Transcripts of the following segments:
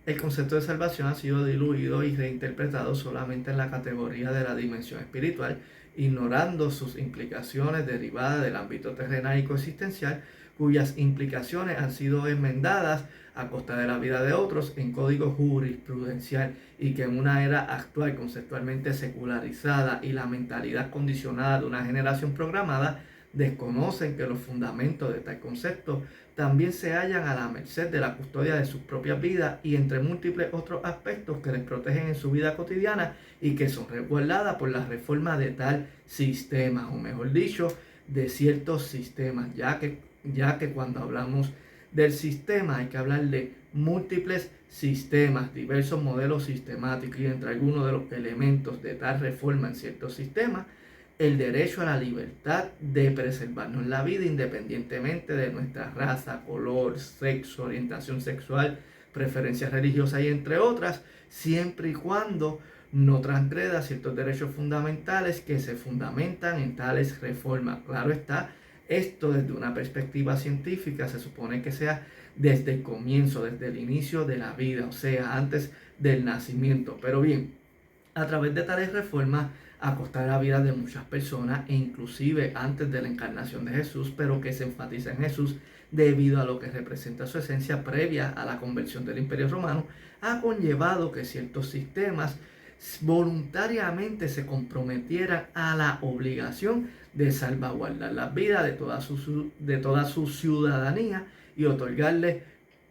el concepto de salvación ha sido diluido y reinterpretado solamente en la categoría de la dimensión espiritual, ignorando sus implicaciones derivadas del ámbito terrenal y coexistencial, cuyas implicaciones han sido enmendadas a costa de la vida de otros en código jurisprudencial, y que en una era actual conceptualmente secularizada y la mentalidad condicionada de una generación programada desconocen que los fundamentos de tal concepto también se hallan a la merced de la custodia de sus propias vidas y entre múltiples otros aspectos que les protegen en su vida cotidiana y que son resguardadas por la reforma de tal sistema, o mejor dicho, de ciertos sistemas, ya que cuando hablamos del sistema hay que hablar de múltiples sistemas, diversos modelos sistemáticos, y entre algunos de los elementos de tal reforma en ciertos sistemas, el derecho a la libertad de preservarnos la vida independientemente de nuestra raza, color, sexo, orientación sexual, preferencias religiosas y entre otras, siempre y cuando no transgreda ciertos derechos fundamentales que se fundamentan en tales reformas. Claro está, esto desde una perspectiva científica se supone que sea desde el comienzo, desde el inicio de la vida, o sea, antes del nacimiento. Pero bien, a través de tales reformas a costa de la vida de muchas personas e inclusive antes de la encarnación de Jesús, pero que se enfatiza en Jesús debido a lo que representa su esencia previa a la conversión del Imperio Romano, ha conllevado que ciertos sistemas voluntariamente se comprometieran a la obligación de salvaguardar las vidas de toda su ciudadanía y otorgarles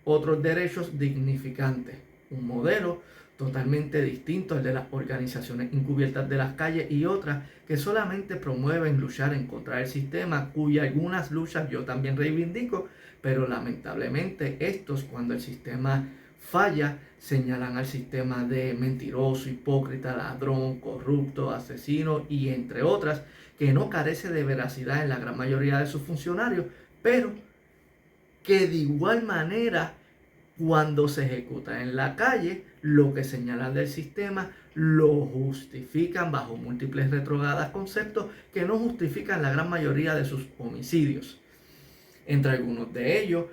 otros derechos dignificantes. Un modelo totalmente distinto al de las organizaciones encubiertas de las calles y otras que solamente promueven luchar en contra del sistema, cuyas algunas luchas yo también reivindico, pero lamentablemente estos, cuando el sistema falla, señalan al sistema de mentiroso, hipócrita, ladrón, corrupto, asesino y entre otras, que no carece de veracidad en la gran mayoría de sus funcionarios, pero que de igual manera cuando se ejecuta en la calle, lo que señalan del sistema lo justifican bajo múltiples retrógradas conceptos que no justifican la gran mayoría de sus homicidios. Entre algunos de ellos,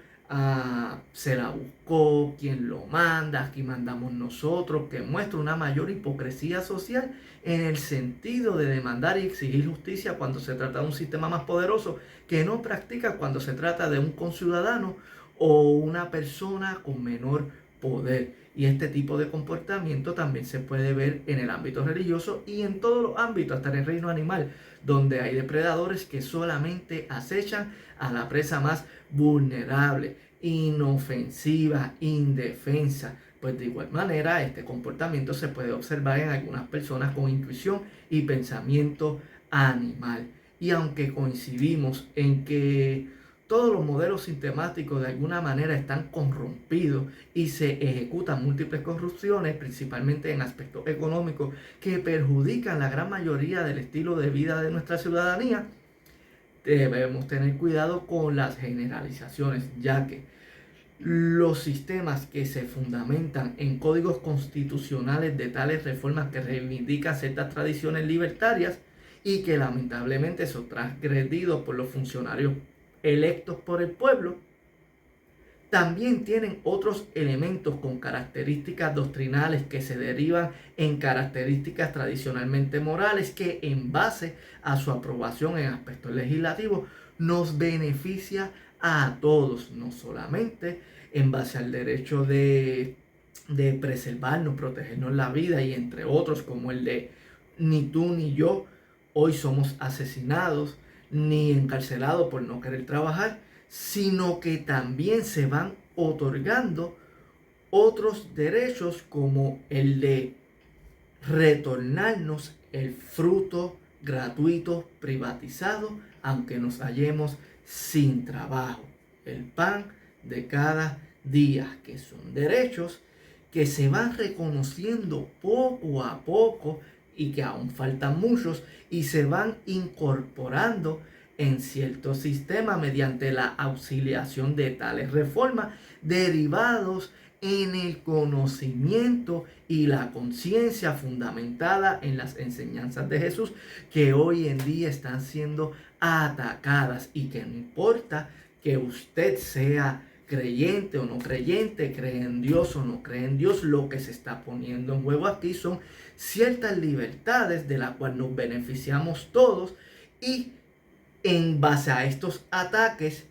se la buscó, quien lo manda, aquí mandamos nosotros, que muestra una mayor hipocresía social en el sentido de demandar y exigir justicia cuando se trata de un sistema más poderoso que no practica cuando se trata de un conciudadano o una persona con menor poder. Y este tipo de comportamiento también se puede ver en el ámbito religioso y en todos los ámbitos, hasta en el reino animal, donde hay depredadores que solamente acechan a la presa más vulnerable, inofensiva, indefensa. Pues de igual manera, este comportamiento se puede observar en algunas personas con intuición y pensamiento animal. Y aunque coincidimos en que todos los modelos sistemáticos de alguna manera están corrompidos y se ejecutan múltiples corrupciones, principalmente en aspectos económicos, que perjudican la gran mayoría del estilo de vida de nuestra ciudadanía, debemos tener cuidado con las generalizaciones, ya que los sistemas que se fundamentan en códigos constitucionales de tales reformas que reivindican ciertas tradiciones libertarias y que lamentablemente son transgredidos por los funcionarios electos por el pueblo, también tienen otros elementos con características doctrinales que se derivan en características tradicionalmente morales que en base a su aprobación en aspectos legislativos nos beneficia a todos, no solamente en base al derecho de preservarnos, protegernos la vida y entre otros como el de ni tú ni yo hoy somos asesinados ni encarcelados por no querer trabajar, sino que también se van otorgando otros derechos como el de retornarnos el fruto gratuito privatizado aunque nos hallemos sin trabajo, el pan de cada día, que son derechos que se van reconociendo poco a poco y que aún faltan muchos y se van incorporando en cierto sistema mediante la auxiliación de tales reformas derivados en el conocimiento y la conciencia fundamentada en las enseñanzas de Jesús, que hoy en día están siendo atacadas y que no importa que usted sea creyente o no creyente, cree en Dios o no cree en Dios, lo que se está poniendo en juego aquí son ciertas libertades de las cuales nos beneficiamos todos, y en base a estos ataques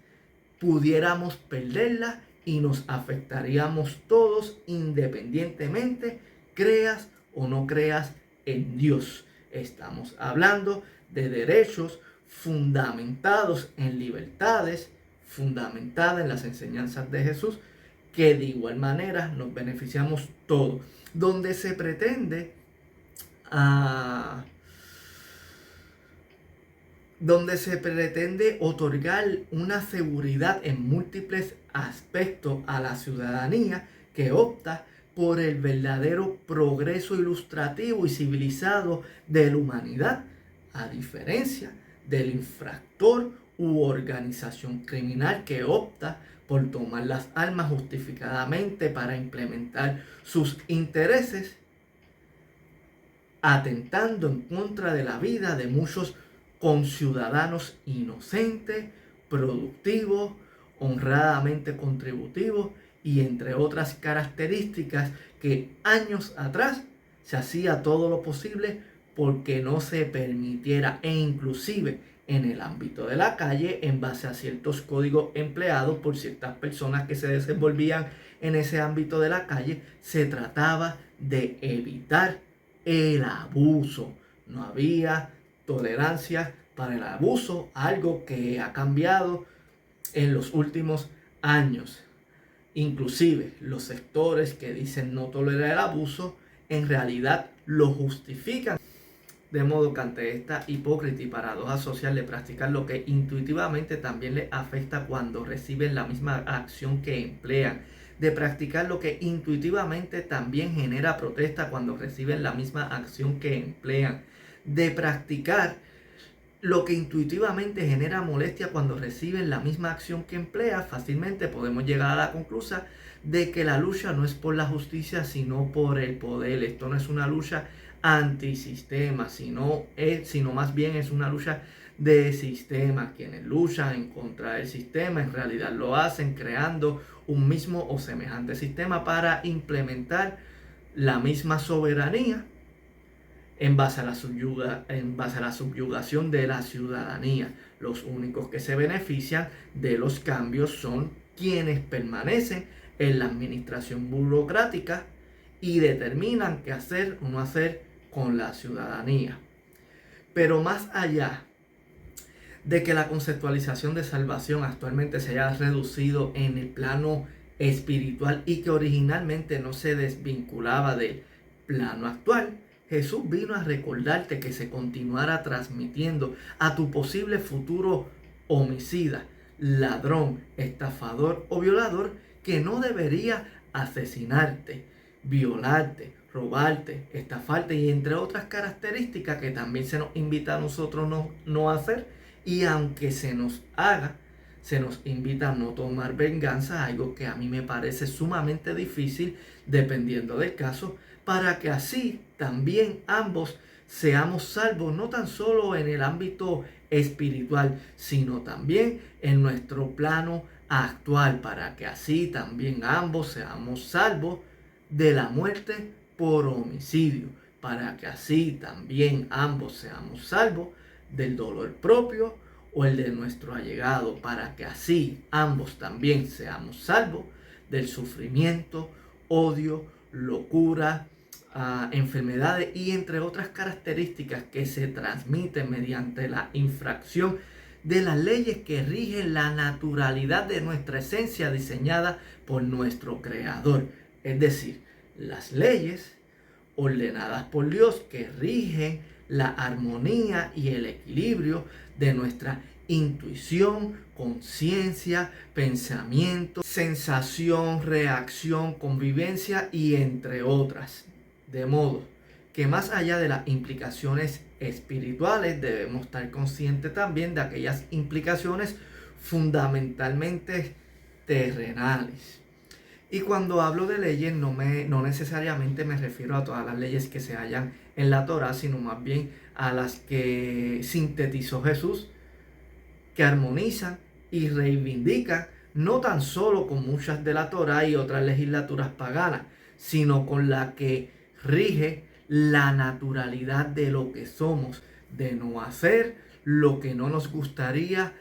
pudiéramos perderlas y nos afectaríamos todos independientemente creas o no creas en Dios. Estamos hablando de derechos fundamentados en libertades, fundamentadas en las enseñanzas de Jesús, que de igual manera nos beneficiamos todos. Donde se pretende otorgar una seguridad en múltiples aspectos a la ciudadanía que opta por el verdadero progreso ilustrativo y civilizado de la humanidad, a diferencia del infractor u organización criminal que opta por tomar las armas justificadamente para implementar sus intereses, atentando en contra de la vida de muchos conciudadanos inocentes, productivos, honradamente contributivos y entre otras características que años atrás se hacía todo lo posible porque no se permitiera, e inclusive en el ámbito de la calle, en base a ciertos códigos empleados por ciertas personas que se desenvolvían en ese ámbito de la calle, se trataba de evitar el abuso. No había tolerancia para el abuso, algo que ha cambiado en los últimos años. Inclusive los sectores que dicen no tolerar el abuso, en realidad lo justifican. De modo que ante esta hipócrita y paradoja social de practicar lo que intuitivamente también les afecta cuando reciben la misma acción que emplean, de practicar lo que intuitivamente también genera protesta cuando reciben la misma acción que emplean, de practicar lo que intuitivamente genera molestia cuando reciben la misma acción que emplea, fácilmente podemos llegar a la conclusión de que la lucha no es por la justicia, sino por el poder. Esto no es una lucha antisistema, sino más bien es una lucha de sistema. Quienes luchan en contra del sistema en realidad lo hacen creando un mismo o semejante sistema para implementar la misma soberanía en base a la subyugación de la ciudadanía. Los únicos que se benefician de los cambios son quienes permanecen en la administración burocrática y determinan qué hacer o no hacer con la ciudadanía. Pero más allá de que la conceptualización de salvación actualmente se haya reducido en el plano espiritual y que originalmente no se desvinculaba del plano actual, Jesús vino a recordarte que se continuara transmitiendo a tu posible futuro homicida, ladrón, estafador o violador que no debería asesinarte, violarte, robarte, estafarte y entre otras características que también se nos invita a nosotros no hacer. Y aunque se nos invita a no tomar venganza, algo que a mí me parece sumamente difícil dependiendo del caso, para que así también ambos seamos salvos, no tan solo en el ámbito espiritual, sino también en nuestro plano actual, para que así también ambos seamos salvos de la muerte por homicidio, para que así también ambos seamos salvos del dolor propio o el de nuestro allegado, para que así ambos también seamos salvos del sufrimiento, odio, locura, enfermedades y entre otras características que se transmiten mediante la infracción de las leyes que rigen la naturalidad de nuestra esencia diseñada por nuestro Creador. Es decir, las leyes ordenadas por Dios que rigen la armonía y el equilibrio de nuestra intuición, conciencia, pensamiento, sensación, reacción, convivencia y entre otras. De modo que más allá de las implicaciones espirituales debemos estar conscientes también de aquellas implicaciones fundamentalmente terrenales. Y cuando hablo de leyes no necesariamente me refiero a todas las leyes que se hallan en la Torá, sino más bien a las que sintetizó Jesús, que armonizan y reivindican no tan solo con muchas de la Torá y otras legislaturas paganas, sino con la que rige la naturalidad de lo que somos, de no hacer lo que no nos gustaría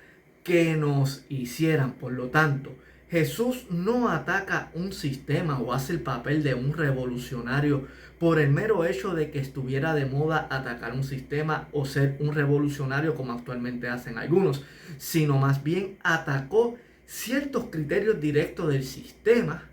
que nos hicieran. Por lo tanto, Jesús no ataca un sistema o hace el papel de un revolucionario por el mero hecho de que estuviera de moda atacar un sistema o ser un revolucionario como actualmente hacen algunos, sino más bien atacó ciertos criterios directos del sistema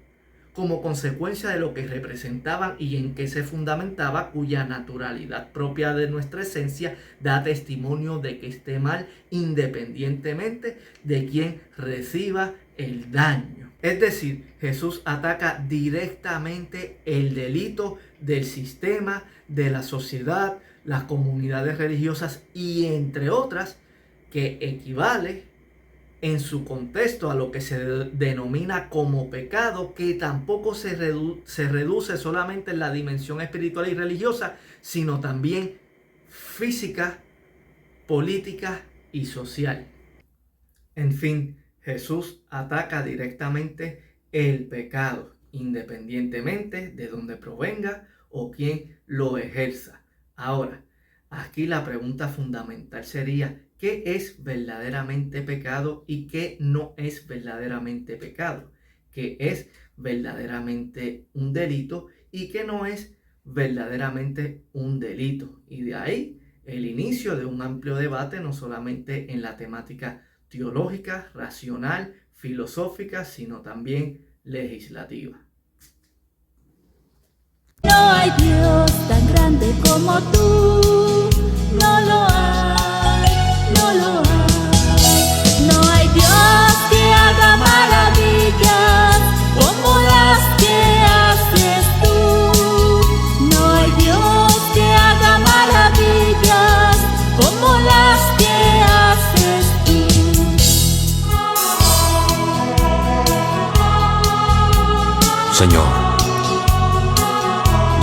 como consecuencia de lo que representaban y en que se fundamentaba, cuya naturalidad propia de nuestra esencia da testimonio de que esté mal independientemente de quien reciba el daño. Es decir, Jesús ataca directamente el delito del sistema, de la sociedad, las comunidades religiosas y entre otras, que equivale en su contexto a lo que se denomina como pecado, que tampoco se reduce solamente en la dimensión espiritual y religiosa, sino también física, política y social. En fin, Jesús ataca directamente el pecado, independientemente de dónde provenga o quién lo ejerza. Ahora, aquí la pregunta fundamental sería: ¿qué es verdaderamente pecado y qué no es verdaderamente pecado? ¿Qué es verdaderamente un delito y qué no es verdaderamente un delito? Y de ahí el inicio de un amplio debate, no solamente en la temática teológica, racional, filosófica, sino también legislativa. No hay Dios tan grande como tú, no lo hay, no lo hay. No hay Dios que haga maravillas como las que haces tú. No hay Dios que haga maravillas como las que haces tú. Señor,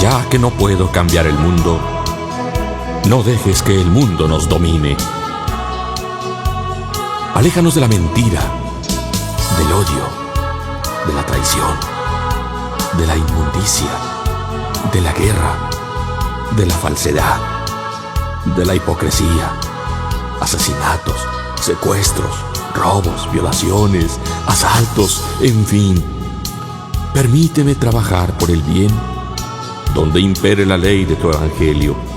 ya que no puedo cambiar el mundo, no dejes que el mundo nos domine. Aléjanos de la mentira, del odio, de la traición, de la inmundicia, de la guerra, de la falsedad, de la hipocresía, asesinatos, secuestros, robos, violaciones, asaltos, en fin. Permíteme trabajar por el bien donde impere la ley de tu evangelio